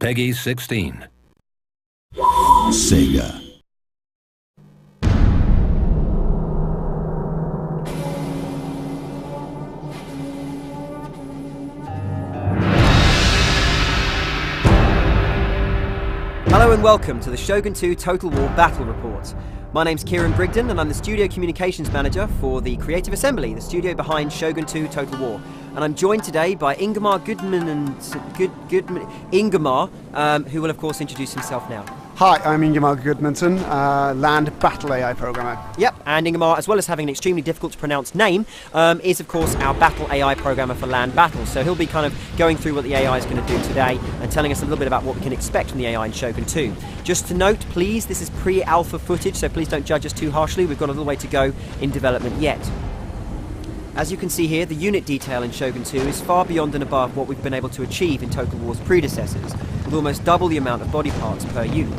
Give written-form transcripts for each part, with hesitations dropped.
Peggy 16. Sega. Hello and welcome to the Shogun 2 Total War Battle Report. My name's Kieran Brigden and I'm the Studio Communications Manager for the Creative Assembly, the studio behind Shogun 2 Total War. And I'm joined today by Ingemar Goodman, who will of course introduce himself now. Hi, I'm Ingemar Goodmanson, Land Battle AI Programmer. Yep, and Ingemar, as well as having an extremely difficult to pronounce name, is of course our Battle AI Programmer for Land Battles. So he'll be kind of going through what the AI is going to do today and telling us a little bit about what we can expect from the AI in Shogun 2. Just to note, please, this is pre-alpha footage, so please don't judge us too harshly. We've got a little way to go in development yet. As you can see here, the unit detail in Shogun 2 is far beyond and above what we've been able to achieve in Total War's predecessors, with almost double the amount of body parts per unit.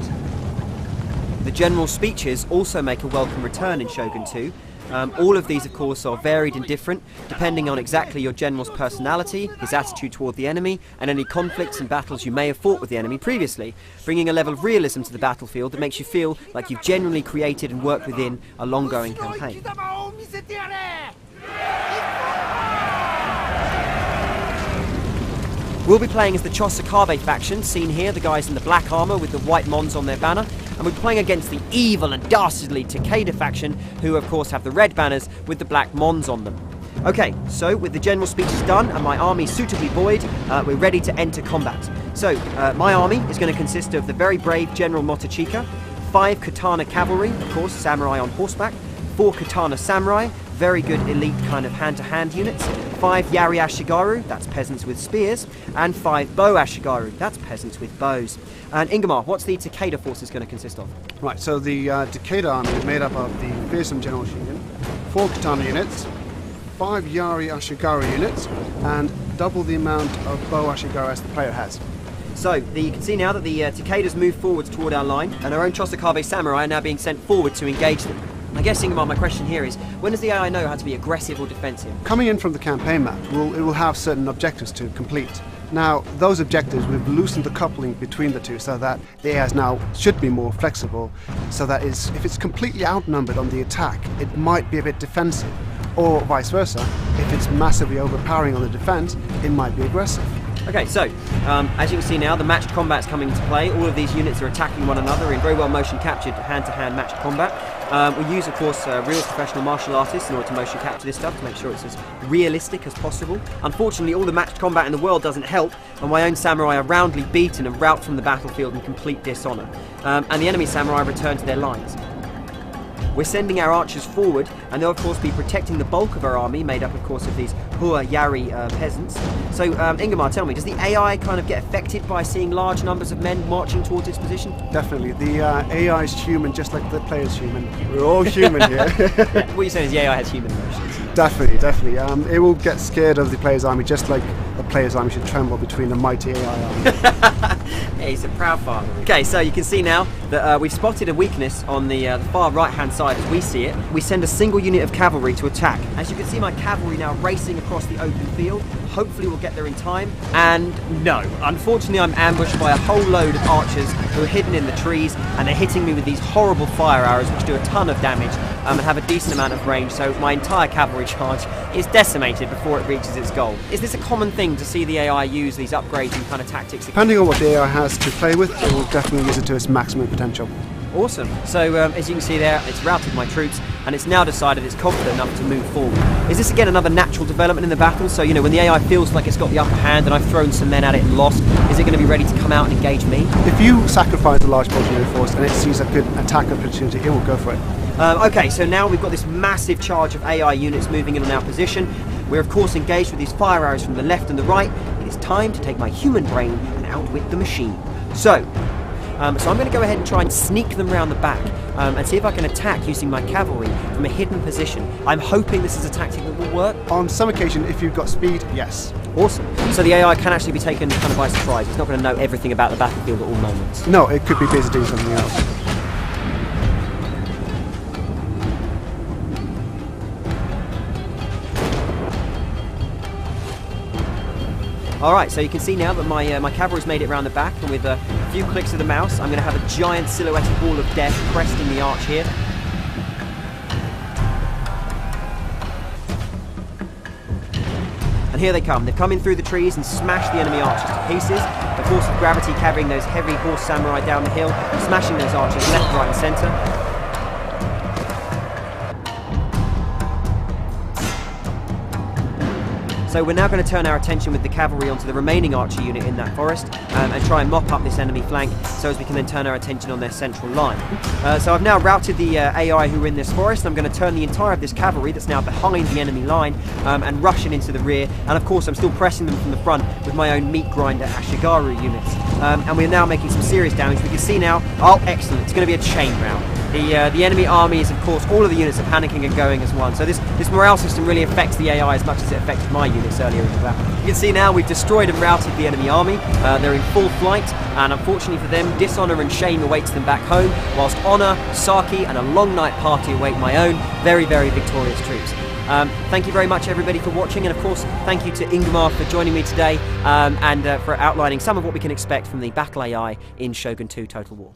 The general speeches also make a welcome return in Shogun 2. All of these, of course, are varied and different, depending on exactly your general's personality, his attitude toward the enemy, and any conflicts and battles you may have fought with the enemy previously, bringing a level of realism to the battlefield that makes you feel like you've genuinely created and worked within a long-going campaign. We'll be playing as the Chosokabe faction, seen here, the guys in the black armour with the white mons on their banner, and we're playing against the evil and dastardly Takeda faction, who of course have the red banners with the black mons on them. Okay, so with the general speeches done and my army suitably buoyed, we're ready to enter combat. So, my army is going to consist of the very brave General Motochika, 5 Katana cavalry, of course, samurai on horseback, 4 Katana samurai, very good elite kind of hand-to-hand units, 5 Yari Ashigaru, that's peasants with spears, and 5 Bow Ashigaru, that's peasants with bows. And Ingemar, what's the Takeda forces going to consist of? Right, so the Takeda army is made up of the fearsome General Shogun, 4 Katana units, 5 Yari Ashigaru units, and double the amount of Bow Ashigaru as the player has. So, you can see now that the Takedas move forwards toward our line, and our own Chosokabe samurai are now being sent forward to engage them. I guess, Ingemar, my question here is, when does the AI know how to be aggressive or defensive? Coming in from the campaign map, it will have certain objectives to complete. Now, those objectives, we've loosened the coupling between the two so that the AI now should be more flexible, so that if it's completely outnumbered on the attack, it might be a bit defensive, or vice versa. If it's massively overpowering on the defense, it might be aggressive. Okay, so, as you can see now, the matched combat's coming into play. All of these units are attacking one another in very well motion captured hand-to-hand matched combat. We use, of course, real professional martial artists in order to motion capture this stuff to make sure it's as realistic as possible. Unfortunately, all the matched combat in the world doesn't help, and my own samurai are roundly beaten and rout from the battlefield in complete dishonour. And the enemy samurai return to their lines. We're sending our archers forward, and they'll of course be protecting the bulk of our army, made up of course of these Hua Yari peasants. So, Ingemar, tell me, does the AI kind of get affected by seeing large numbers of men marching towards its position? Definitely. The AI is human, just like the player's human. We're all human here. Yeah, what you're saying is the AI has human emotions. Definitely, definitely. It will get scared of the player's army, just like the player's army should tremble between the mighty AI army. Yeah, he's a proud father. Okay, so you can see now that we've spotted a weakness on the far right-hand side as we see it. We send a single unit of cavalry to attack. As you can see, my cavalry now racing across the open field. Hopefully we'll get there in time. And no, unfortunately I'm ambushed by a whole load of archers who are hidden in the trees, and they're hitting me with these horrible fire arrows which do a ton of damage and have a decent amount of range, so my entire cavalry charge is decimated before it reaches its goal. Is this a common thing to see the AI use these upgrades and kind of tactics? Depending on what the AI has to play with, it will definitely use it to its maximum potential. Awesome. So as you can see there, it's routed my troops, and it's now decided it's confident enough to move forward. Is this again another natural development in the battle? So, you know, when the AI feels like it's got the upper hand and I've thrown some men at it and lost, is it going to be ready to come out and engage me? If you sacrifice a large portion of your force and it sees a good attack opportunity, it will go for it. Okay, so now we've got this massive charge of AI units moving in on our position. We're of course engaged with these fire arrows from the left and the right. It is time to take my human brain and outwit the machine. So I'm going to go ahead and try and sneak them round the back and see if I can attack using my cavalry from a hidden position. I'm hoping this is a tactic that will work. On some occasion, if you've got speed, yes. Awesome. So the AI can actually be taken kind of by surprise. It's not going to know everything about the battlefield at all moments. No, it could be busy doing something else. Alright, so you can see now that my cavalry's made it around the back, and with a few clicks of the mouse, I'm going to have a giant silhouetted wall of death cresting the arch here. And here they come. They've come in through the trees and smashed the enemy archers to pieces. The force of gravity carrying those heavy horse samurai down the hill, smashing those archers left, right and centre. So we're now going to turn our attention with the cavalry onto the remaining archer unit in that forest and try and mop up this enemy flank so as we can then turn our attention on their central line. So I've now routed the AI who are in this forest. I'm going to turn the entire of this cavalry that's now behind the enemy line and rush it into the rear. And of course I'm still pressing them from the front with my own meat grinder Ashigaru units. And we're now making some serious damage. We can see now, oh excellent, it's going to be a chain round. The enemy army is, of course, all of the units are panicking and going as one. So this morale system really affects the AI as much as it affected my units earlier in the battle. You can see now we've destroyed and routed the enemy army. They're in full flight, and unfortunately for them, dishonour and shame awaits them back home, whilst honour, Saki, and a long night party await my own very, very victorious troops. Thank you very much everybody for watching, and of course thank you to Ingmar for joining me today and for outlining some of what we can expect from the battle AI in Shogun 2 Total War.